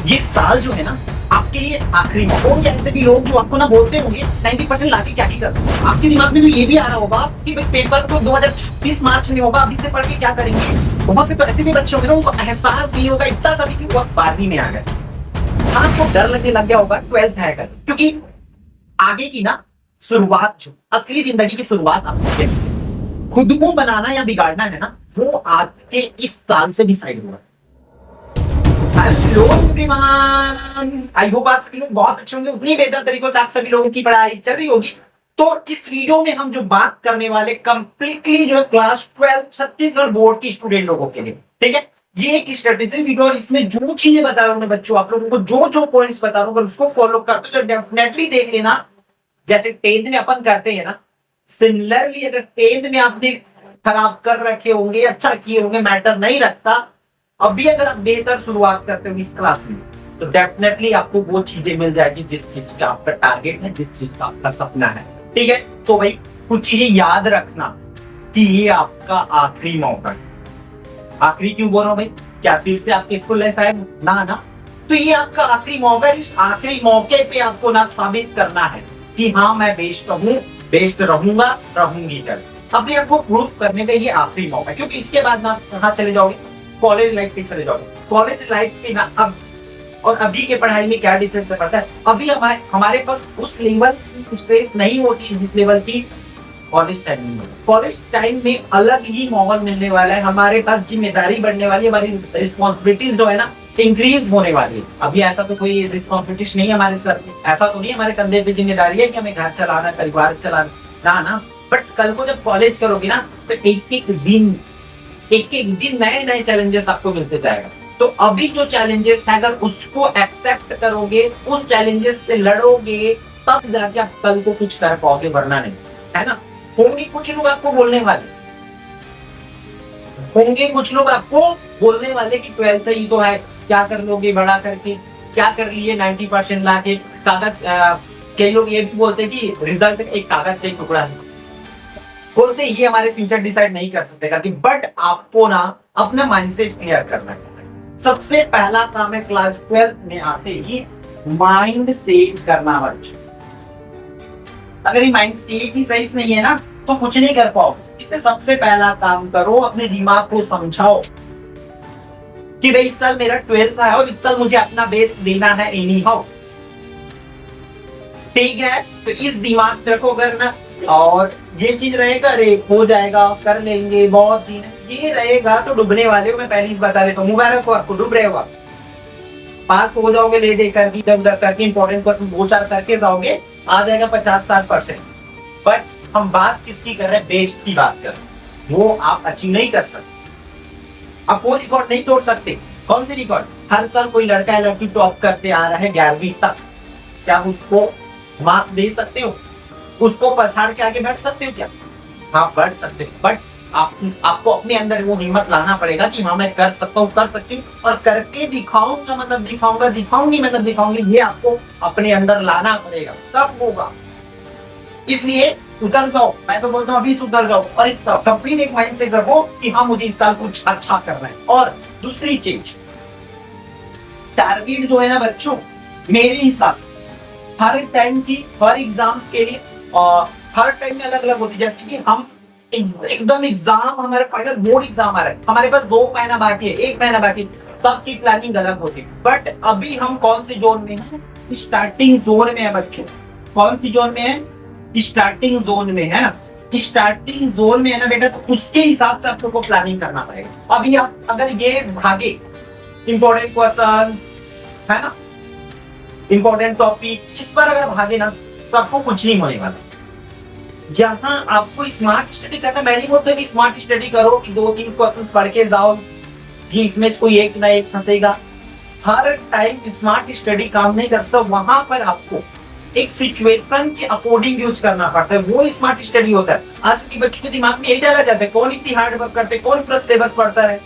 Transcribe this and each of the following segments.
ये साल जो है ना आपके लिए आखिरी है। होंगे ऐसे भी लोग जो आपको ना बोलते होंगे 90% लाके क्या ही कर। आपके दिमाग में तो ये भी आ रहा होगा कि भाई पेपर तो 2026 मार्च में होगा, अभी से पढ़ के क्या करेंगे। बहुत से तो ऐसे भी बच्चे होंगे ना, उनको एहसास नहीं होगा इतना सा भी कि वो 12वीं में आ गए। आपको डर लगने लग गया होगा 12th है कर, क्योंकि आगे की ना शुरुआत, जो असली जिंदगी की शुरुआत आपके खुद को बनाना या बिगाड़ना है ना, वो आपके इस साल से डिसाइड हुआ। हेलो एवरीवन, आई होप आप सभी लोग बहुत अच्छे होंगे। उतनी बेहतर तरीकों से आप सभी लोगों की पढ़ाई चल रही होगी। तो इस वीडियो में हम जो बात करने वाले कंप्लीटली जो है क्लास 12 छत्तीसगढ़ बोर्ड की स्टूडेंट लोगों के लिए, ठीक है। ये एक स्ट्रेटेजी वीडियो, और इसमें जो चीजें बता रहा हूं मैं बच्चों, आप लोगों को जो जो पॉइंट्स बता रहा हूं, अगर उसको फॉलो करते हो तो डेफिनेटली देख लेना। जैसे 10th में अपन करते हैं ना, सिमिलरली अगर 10th में आपने खराब कर रखे होंगे, अच्छा किए होंगे, मैटर नहीं रखता। अभी अगर आप बेहतर शुरुआत करते हो इस क्लास में, तो डेफिनेटली आपको वो चीजें मिल जाएगी जिस चीज का आपका टारगेट है, जिस चीज का आपका सपना है, ठीक है। तो भाई कुछ चीजें याद रखना कि ये आपका आखिरी मौका है। आखिरी क्यों बोल रहा हूं भाई? क्या फिर से आपके स्कूल लाइफ आए ना? तो ये आपका आखिरी मौका है। इस आखिरी मौके पे आपको ना साबित करना है कि हाँ मैं बेस्ट हूँ, बेस्ट रहूंगा, रहूंगी कर। अपने आप को प्रूफ करने का ये आखिरी मौका है, क्योंकि इसके बाद ना कहाँ चले जाओगे? कॉलेज लाइफ पे चले जाओगे। कॉलेज लाइफ पे ना अब और अभी के पढ़ाई में क्या डिफरेंस है पता है? अभी हमारे पास उस लेवल की स्ट्रेस नहीं होती है जिस लेवल की कॉलेज टाइम में। कॉलेज टाइम में अलग ही माहौल मिलने वाला है, हमारे पास जिम्मेदारी बढ़ने वाली है, हमारी रिस्पॉन्सिबिलिटीज जो है ना इंक्रीज होने वाली है। अभी ऐसा तो कोई रिस्पॉन्सिबिलिटीज नहीं है हमारे सर पे, ऐसा तो नहीं हमारे कंधे पे जिम्मेदारी है कि हमें घर चलाना, परिवार चलाना ना। बट कल को जब कॉलेज करोगे ना, तो एक एक दिन नए नए चैलेंजेस आपको मिलते जाएगा। तो अभी जो चैलेंजेस है, अगर उसको एक्सेप्ट करोगे, उस चैलेंजेस से लड़ोगे, तब जाके आप कल को कुछ कर पाओगे, वरना नहीं, है ना। होंगे कुछ लोग आपको बोलने वाले, होंगे कुछ लोग आपको बोलने वाले कि 12th ही तो है, क्या कर लोगे बड़ा करके, क्या कर लिए 90% लाके कागज। कई लोग ये भी बोलते हैं कि रिजल्ट एक कागज का एक टुकड़ा है, बोलते हैं ये हमारे फ्यूचर डिसाइड नहीं कर सकते करके। बट आपको ना अपना माइंडसेट क्लियर करना है। सबसे पहला काम है क्लास 12 में आते ही माइंड सेट करना बच्चों। अगर ये माइंड सेट ही सही नहीं है ना, तो कुछ नहीं कर पाओ। इसलिए सबसे पहला काम करो, अपने दिमाग को समझाओ कि भाई इस साल मेरा 12th है और इस साल मुझे अपना बेस्ट देना है एनी हाउ, ठीक है। तो इस दिमाग में रखो। अगर ना और ये चीज रहेगा, रे हो जाएगा, कर लेंगे, बहुत दिन ये रहेगा तो डूबने वाले हो। मैं पहले ही बता देता हूँ, मुबारक हो आपको, डूब रहे हो आप। पास हो जाओगे ले देकर, इधर उधर करके इंपॉर्टेंट क्वेश्चन 2-4 करके जाओगे, आ जाएगा 50-60%। बट हम बात किसकी कर रहे हैं? बेस्ट की बात कर रहे हैं। वो आप अचीव नहीं कर सकते, आप वो रिकॉर्ड नहीं तोड़ सकते। कौन सी रिकॉर्ड? हर साल कोई लड़का या लड़की टॉप करते आ रहा है 11वीं तक, क्या उसको मार्क दे सकते हो? उसको पछाड़ के आगे बढ़ सकते हो क्या? हाँ बढ़ सकते हो, बट आपको अपने अंदर वो हिम्मत लाना पड़ेगा कि हाँ मैं कर सकता हूँ, कर सकती हूँ, और करके दिखाऊंगा, मतलब दिखाऊंगा, दिखाऊंगी, मतलब दिखाऊंगी। ये आपको अपने अंदर लाना पड़ेगा, तब होगा। इसलिए उतर जाओ, मैं तो बोलता हूँ अभी सुधर जाओ, और एक कंप्लीट एक माइंडसेट रखो कि हाँ मुझे इस साल कुछ अच्छा करना है। और दूसरी चीज, टारगेट जो है ना बच्चों, मेरे हिसाब से हर टाइम की, हर एग्जाम्स के लिए और हर टाइम में अलग अलग होती है। जैसे कि हम एकदम एग्जाम, हमारे फाइनल बोर्ड एग्जाम आ रहा है, हमारे पास 2 महीना बाकी है, 1 महीना बाकी, तब की प्लानिंग अलग होती है। बट अभी हम कौन से जोन में है? स्टार्टिंग जोन में है बच्चों। कौन सी जोन में है? स्टार्टिंग जोन में है ना। स्टार्टिंग जोन में है ना बेटा, तो उसके हिसाब से आपको प्लानिंग करना पड़ेगा। अभी आप अगर ये भागे इंपॉर्टेंट क्वेश्चंस, है ना, इंपॉर्टेंट टॉपिक, इस पर अगर भागे ना, तो आपको कुछ नहीं होने वाला। यहाँ आपको स्मार्ट स्टडी करना, मैं नहीं बोलता कि स्मार्ट स्टडी करो कि 2-3 क्वेश्चंस पढ़ के जाओ जी, इसमें कोई एक ना एक फंसेगा। हर टाइम स्मार्ट स्टडी काम नहीं कर सकता। वहां पर आपको एक सिचुएशन के अकॉर्डिंग यूज करना पड़ता है, वो स्मार्ट स्टडी होता है। आज के बच्चों के दिमाग में यही डाला जाता है, कौन इतनी हार्ड वर्क करते, कौन पूरा सिलेबस पढ़ता है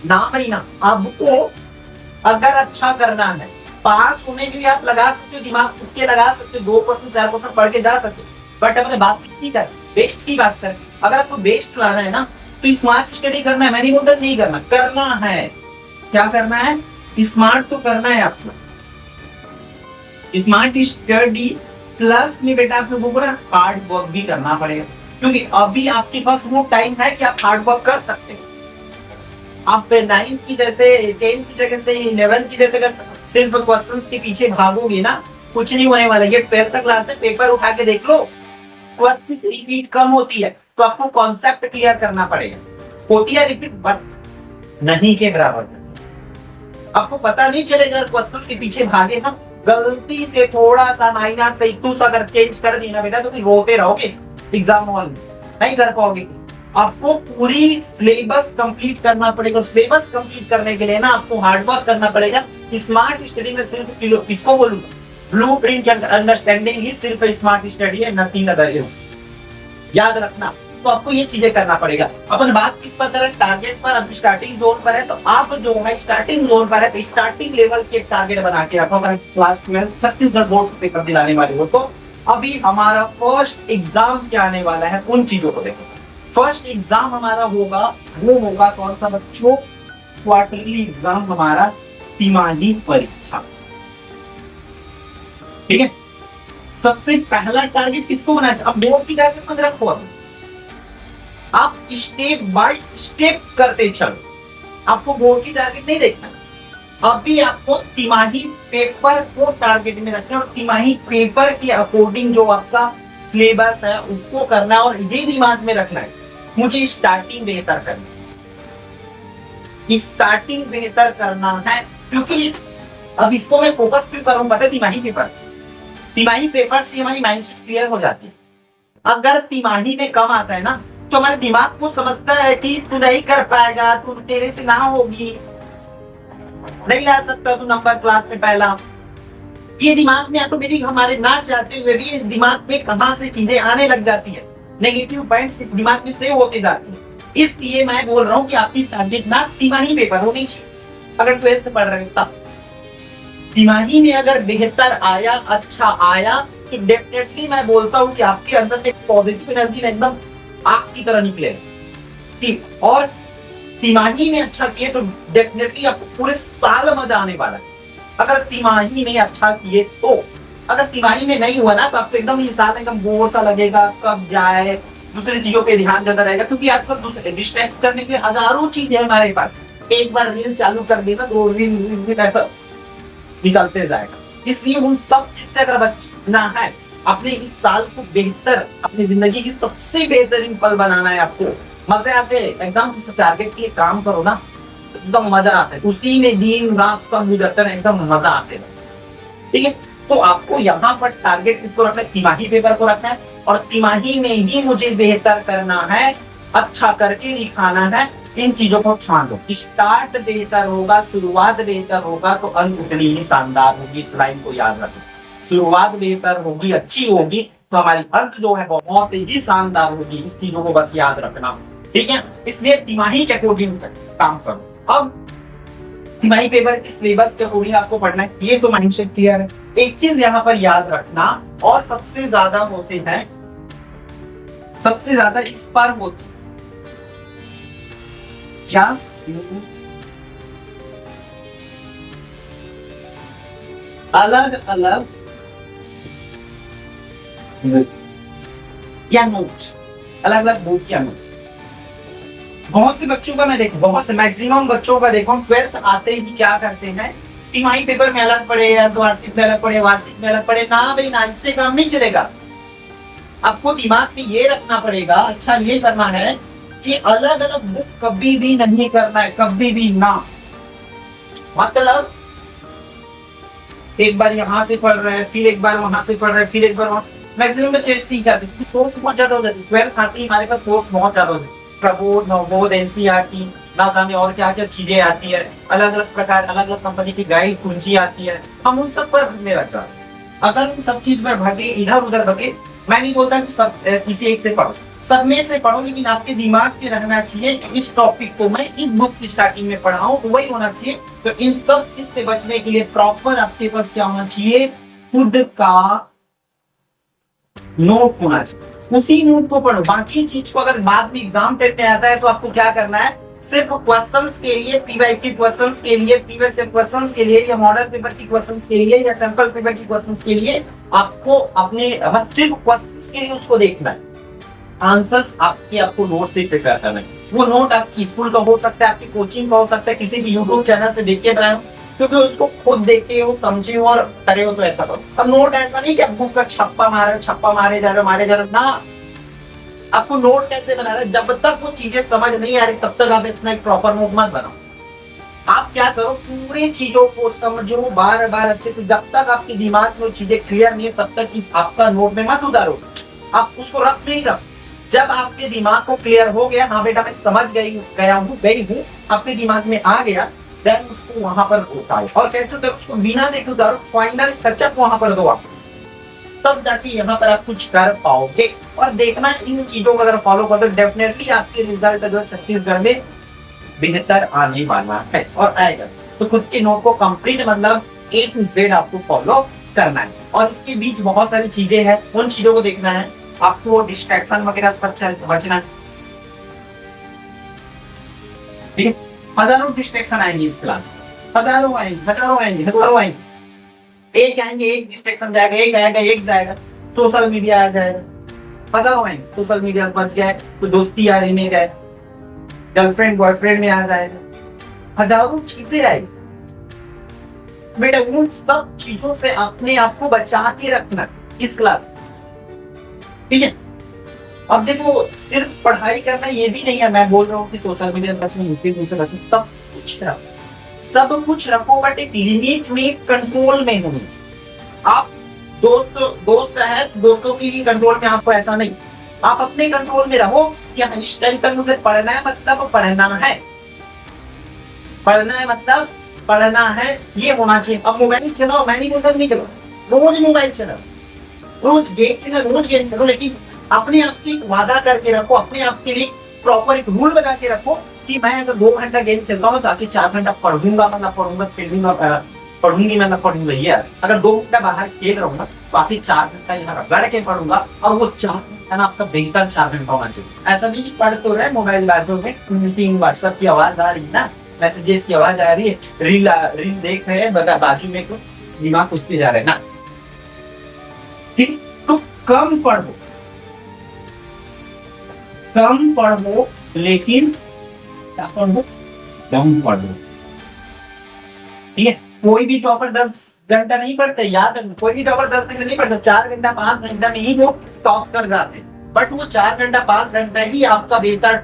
ना भाई ना। आपको अगर अच्छा करना है, पास होने के लिए आप लगा सकते हो दिमाग, तुक्के लगा सकते हो, 2%-4% पढ़ के जा सकते हो। बट अपने बात किसकी करें? बेस्ट की बात करें। अगर आपको बेस्ट लाना है ना, तो स्मार्ट स्टडी करना है। मैं नहीं बोलता नहीं करना, करना है। क्या करना है? स्मार्ट तो करना है आपको, स्मार्ट स्टडी प्लस में बेटा आप लोगों को ना हार्ड वर्क भी करना पड़ेगा, क्योंकि अभी आपके पास वो टाइम है कि आप हार्ड वर्क कर सकते हैं। आप 9th की जैसे 10th की जगह से 11th की जैसे अगर सिर्फ क्वेश्चंस के पीछे भागोगे ना, कुछ नहीं होने वाला। ये 12th क्लास है, पेपर उठा के देख लो, क्वेश्चन रिपीट कम होती है, तो आपको कॉन्सेप्ट क्लियर करना पड़ेगा। होती है रिपीट बट नहीं के बराबर। आपको पता नहीं चलेगा अगर क्वेश्चंस के पीछे भागे ना, गलती से थोड़ा सा माइनर से इतू सा अगर चेंज कर देना बेटा तो फिर रोते रहोगे एग्जाम हॉल में, नहीं कर पाओगे। आपको पूरी सिलेबस कंप्लीट करना पड़ेगा। सिलेबस कंप्लीट करने के लिए ना आपको हार्ड वर्क करना पड़ेगा। स्मार्ट स्टडी में सिर्फ किसको बोलूंगा, ब्लूप्रिंट एंड अंडरस्टैंडिंग ही सिर्फ स्मार्ट स्टडी है, नथिंग अदर इज। याद रखना, तो आपको ये चीजें करना पड़ेगा। अपन बात किस पर करें, टारगेट पर। अब स्टार्टिंग जोन पर है, तो आप जो है स्टार्टिंग जोन पर है तो स्टार्टिंग लेवल के टारगेट बना के रखो। अगर क्लास 12 छत्तीसगढ़ बोर्ड पेपर दिलाने वाले हो तो अभी हमारा फर्स्ट एग्जाम क्या आने वाला है, उन चीजों को देखो। फर्स्ट एग्जाम हमारा होगा, वो होगा कौन सा बच्चों, क्वार्टरली एग्जाम हमारा, तिमाही परीक्षा। ठीक है, सबसे पहला टारगेट किसको बनाया। अब बोर्ड की टारगेट मत रखो, अब आप स्टेप बाय स्टेप करते चलो। आपको बोर्ड की टारगेट नहीं देखना, अभी आपको तिमाही पेपर को टारगेट में रखना और तिमाही पेपर के अकॉर्डिंग जो आपका सिलेबस है उसको करना है। और ये दिमाग में रखना है मुझे स्टार्टिंग बेहतर करना है, स्टार्टिंग बेहतर करना है। क्योंकि अब इसको मैं फोकस क्यों करूं पता है, तिमाही पेपर, तिमाही पेपर से हमारी माइंडसेट क्लियर हो जाती है। अगर तिमाही में कम आता है ना तो हमारे दिमाग को समझता है कि तू नहीं कर पाएगा, तू तेरे से ना होगी, नहीं ला सकता तू नंबर क्लास में पहला। ये दिमाग में ऑटोमेटिक हमारे ना चाहते हुए भी इस दिमाग में कहां से चीजें आने लग जाती है, नेगेटिव पॉइंट्स इस दिमाग में सेव होते जाते हैं। इसलिए मैं बोल रहा हूँ कि आपकी टारगेट ना तिमाही पेपर होनी चाहिए। अगर 12th पढ़ रहे हो तब तिमाही में अगर बेहतर आया, अच्छा आया, तो डेफिनेटली मैं बोलता हूँ कि आपके अंदर एक पॉजिटिव एनर्जी एकदम आग की तरह निकलेगा। ठीक, और तिमाही में अच्छा किए तो डेफिनेटली आपको पूरे साल मजा आने वाला है। अगर तिमाही में अच्छा किए तो, अगर तिमाही में नहीं हुआ ना तो आपको एकदम ये साल एकदम बोर सा लगेगा, कब जाए, दूसरी चीजों पे ध्यान ज्यादा रहेगा। क्योंकि आजकल दूसरे डिस्ट्रैक्ट करने के लिए हजारों चीजें है हमारे पास। एक बार रील चालू कर देना तो रील ऐसा निकलते जाएगा। इसलिए उन सब चीज से अगर बचना है, अपने इस साल को बेहतर, अपनी जिंदगी की सबसे बेहतरीन पल बनाना है, आपको मजे आते हैं एकदम। किसी टारगेट के लिए काम करो ना, एकदम मजा आता है, उसी में दिन रात सब गुजरते हैं, एकदम मजा आते हैं। ठीक है, तो आपको यहाँ पर टारगेट किसको रखना है, तिमाही पेपर को रखना है। और तिमाही में ही मुझे बेहतर करना है, अच्छा करके दिखाना है। इन चीजों को ध्यान दो। स्टार्ट बेहतर होगा, शुरुआत बेहतर होगा तो अंत उतनी ही शानदार होगी। इस लाइन को याद रखो, शुरुआत बेहतर होगी, अच्छी होगी तो हमारी अंत जो है बहुत ही शानदार होगी। इस चीजों को बस याद रखना, ठीक है। इसलिए तिमाही के अकॉर्डिंग काम करो। अब तिमाही पेपर की सिलेबस के अकॉर्डिंग आपको पढ़ना है, ये तो माइंडसेट क्लियर है। एक चीज यहाँ पर याद रखना, और सबसे ज्यादा होते हैं, सबसे ज्यादा इस पर होती क्या, अलग अलग या नोट, अलग अलग बुक या नोट। बहुत से बच्चों का मैं देखूं, बहुत से मैक्सिमम बच्चों का देखो 12th आते ही क्या करते हैं, तिमाही पेपर में अलग पढ़े या वार्षिक में अलग पढ़े, वार्षिक में अलग पढ़े। ना भाई ना, इससे काम नहीं चलेगा। आपको दिमाग में ये रखना पड़ेगा, अच्छा ये करना है कि अलग अलग बुक कभी भी नहीं करना है, कभी भी ना। मतलब एक बार यहाँ से पढ़ रहे हैं, फिर एक बार वहां से पढ़ रहे हैं, फिर एक बार वहां से। मैक्सिमम बच्चे सीख जाते हैं, सोर्स बहुत ज्यादा हो जाती है। 12th आते ही हमारे पास सोर्स बहुत ज्यादा हो जाती है, प्रबोध, नवबोध, एनसीईआरटी, ना जाने और क्या क्या चीजें आती है, अलग अलग प्रकार, अलग अलग कंपनी की गाइड कुंजी आती है। हम उन सब पर भगने लग जाते हैं। अगर उन सब चीज पर भागे, इधर उधर भागे, मैं नहीं बोलता कि सब किसी एक से पढ़ो, सब में से पढ़ो, लेकिन आपके दिमाग में रहना चाहिए कि इस टॉपिक को मैं इस बुक की स्टार्टिंग में पढ़ा हूं, तो वही होना चाहिए। तो इन सब चीज से बचने के लिए प्रॉपर आपके पास क्या होना चाहिए, खुद का नोट होना चाहिए, उसी नोट को पढ़ो। बाकी चीज को अगर बाद में एग्जाम टाइम में आता है तो आपको क्या करना है, सिर्फ क्वेश्चंस के लिए, पीवाईक्यू क्वेश्चंस के लिए, प्रीवियस ईयर क्वेश्चंस के लिए, या मॉडल पेपर की क्वेश्चंस के लिए, या सैंपल पेपर की क्वेश्चंस के लिए आपको अपने सिर्फ क्वेश्चंस के लिए उसको देखना है। आंसर्स आपको नोट से प्रिपेयर करना है। वो नोट आपकी स्कूल का हो सकता है, आपकी कोचिंग का हो सकता है, किसी भी यूट्यूब चैनल से देख के बनाए, क्योंकि उसको खुद देखे हो, समझे हो और करे हो तो ऐसा करो। अब नोट ऐसा नहीं कि आप बुक का छप्पा मारे जा रहे हो ना। आपको नोट कैसे बना रहे, जब तक वो चीजें समझ नहीं आ रही तब तक आप अपना एक प्रॉपर नोट मत बनाओ। आप क्या करो, पूरी चीजों को समझो बार बार अच्छे से, जब तक आपके दिमाग में वो चीजें क्लियर नहीं है तब तक इस आपका नोट में मत उतारो। आप उसको रख नहीं रख। जब आपके दिमाग को क्लियर हो गया, हाँ बेटा मैं समझ गई हूँ, आपके दिमाग में आ गया, देन उसको वहां पर उतारो। और कैसे उतारो, उसको बिना देखे उतारो, फाइनल टचअप वहां पर दो आप, तब जाके यहाँ पर आप कुछ कर पाओगे। और देखना इन चीजों को अगर फॉलो करो तो डेफिनेटली आपके रिजल्ट जो है छत्तीसगढ़ में बेहतर आने वाला है और आएगा। तो खुद के नोट को कंप्लीट मतलब A to Z आपको फॉलो करना है। और इसके बीच बहुत सारी चीजें हैं, उन चीजों को देखना है। आपको डिस्ट्रैक्शन वगैरह से बचना है, ठीक है। हजारों डिस्ट्रैक्शन आएंगे इस क्लास में, हजारों आएंगे। एक डिस्ट्रैक्शन जाएगा, एक जाएगा, सोशल मीडिया आ जाएगा, हजारों आएंगे। सोशल मीडिया से बच गए तो दोस्ती यारी में गए, गर्लफ्रेंड बॉयफ्रेंड में आ जाएगा, हजारों चीजें आएगी। बेटा उन सब चीजों से अपने आप को बचा के रखना इस क्लास, ठीक है। अब देखो सिर्फ पढ़ाई करना ये भी नहीं है, मैं बोल रहा हूँ कि सोशल मीडिया से बचना, इंस्टाग्राम से बचना, सब कुछ रखो बट एक लिमिट में, कंट्रोल में होनी चाहिए। आप दोस्त है, दोस्तों की कंट्रोल में, आपको ऐसा नहीं, आप अपने कंट्रोल में रहो कि हाँ इस टाइम तक मुझे पढ़ना है, मतलब पढ़ना है, ये होना चाहिए। अब मोबाइल चलाओ, मैं नहीं बोलता नहीं चलो, रोज मोबाइल चलाओ, रोज गेम चलो, लेकिन अपने आप से वादा करके रखो, अपने आप के लिए प्रॉपर एक रूल बना के रखो कि मैं अगर 2 घंटा गेम खेलता हूँ ताकि 4 घंटा पढ़ूंगा यार। अगर 2 घंटा बाहर खेल रहा हूँ बाकी 4 घंटा यहाँ रगड़ के पढ़ूंगा, और वो 4 घंटा ना आपका बेहतर 4 घंटा होना चाहिए। ऐसा नहीं कि पढ़ तो रहे, मोबाइल बाजू में, मीटिंग व्हाट्सएप की आवाज आ रही है ना, मैसेजेस की आवाज आ रही है, रील देख रहे हैं बाजू में, तो दिमाग उस पे जा रहे हैं ना, ठीक। तो कम पढ़ो लेकिन कम पढ़ो, ठीक है। कोई भी टॉपर 10 घंटा नहीं पढ़ते, याद रखो, कोई भी टॉपर 10 घंटा नहीं पढ़ता, 4 घंटा 5 घंटा में ही वो टॉप कर जाते, बट वो 4 घंटा 5 घंटा ही आपका बेहतर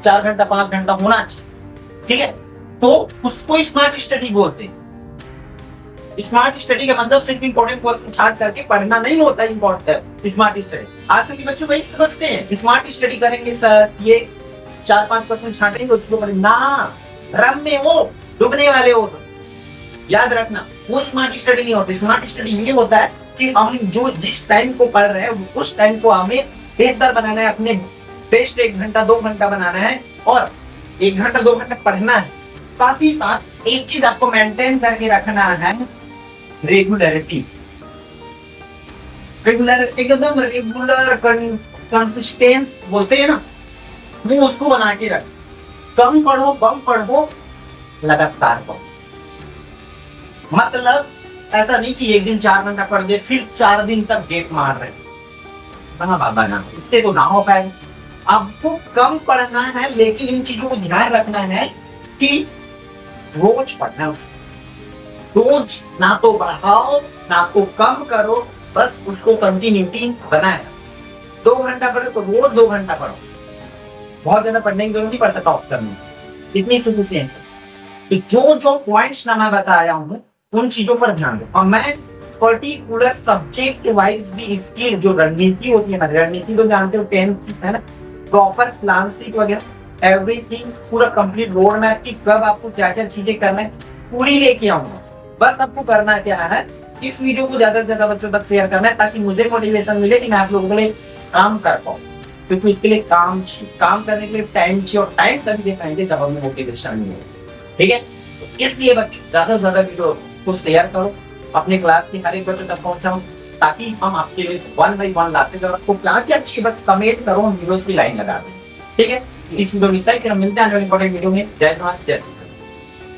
4 घंटा 5 घंटा होना चाहिए, ठीक है। तो उसको स्मार्ट स्टडी बोलते हैं। स्मार्ट स्टडी का मतलब सिर्फ इंपॉर्टेंट क्वेश्चन छांट करके पढ़ना नहीं होता, इंपॉर्टेंट स्मार्ट स्टडी। आजकल के बच्चों वही समझते हैं, स्मार्ट स्टडी करेंगे सर, ये 4-5 क्वेश्चन छांटेंगे उसको पढ़ेंगे ना, रम में हो, डूबने वाले हो। तो याद रखना वो स्मार्ट स्टडी नहीं होती। स्मार्ट स्टडी ये होता है कि हम जो जिस टाइम को पढ़ रहे हैं उस टाइम को हमें बेहतर बनाना है, अपने बेस्ट 1 घंटा 2 घंटा बनाना है, और 1 घंटा 2 घंटा पढ़ना है। साथ ही साथ एक चीज आपको मेंटेन करके रखना है, रेगुलरिटी। एकदम रेगुलर कंसिस्टेंस बोलते हैं ना, वो उसको बना के रख। कम पढ़ो, लगातार पढ़ो। मतलब ऐसा नहीं कि एक दिन 4 घंटा पढ़ दे फिर 4 दिन तक गेप मार रहे, बाबा ना, इससे तो ना हो पाएगा। आपको कम पढ़ना है, लेकिन इन चीजों को ध्यान रखना है कि रोज पढ़ना है, रोज ना तो बढ़ाओ ना तो कम करो, बस उसको कंटिन्यूटी बनाए। 2 घंटा पढ़ो तो रोज 2 घंटा पढ़ो, बहुत ज्यादा पढ़ने की जरूरत नहीं पड़ता टॉप करने, इतनी सफिशिएंट है। तो जो पॉइंट्स ना मैं बताया हूँ उन चीजों पर ध्यान दो। और मैं पर्टिकुलर सब्जेक्ट वाइज भी इसकी जो रणनीति होती है ना, रणनीति तो जानते हो 10th है ना, प्रॉपर प्लान शीट वगैरह एवरीथिंग, पूरा कंप्लीट रोड मैप की कब आपको क्या क्या चीजें करना है पूरी लेके आऊंगा। बस आपको करना क्या है, इस वीडियो को ज्यादा से ज्यादा बच्चों तक शेयर करना है ताकि मुझे मोटिवेशन मिले कि मैं आप लोगों के लिए काम कर पाऊँ, क्योंकि इसके लिए काम करने के लिए टाइम चाहिए, और टाइम तभी दे पाएंगे जब हमें मोटिवेशन मिले, ठीक है। तो इसलिए बच्चों ज्यादा से ज्यादा वीडियो को शेयर करो, अपने क्लास के हर एक बच्चों तक पहुंचाओ, ताकि हम आपके लिए 1 by 1 लाते जाओ। आपको क्या क्या चाहिए बस कमेंट करो, हम वीडियोस की लाइन लगा दें, ठीक है। इस वीडियो में इतना ही, फिर हम मिलते हैं आने वाले इंपॉर्टेंट वीडियो में। जय जवान जय श्री राम।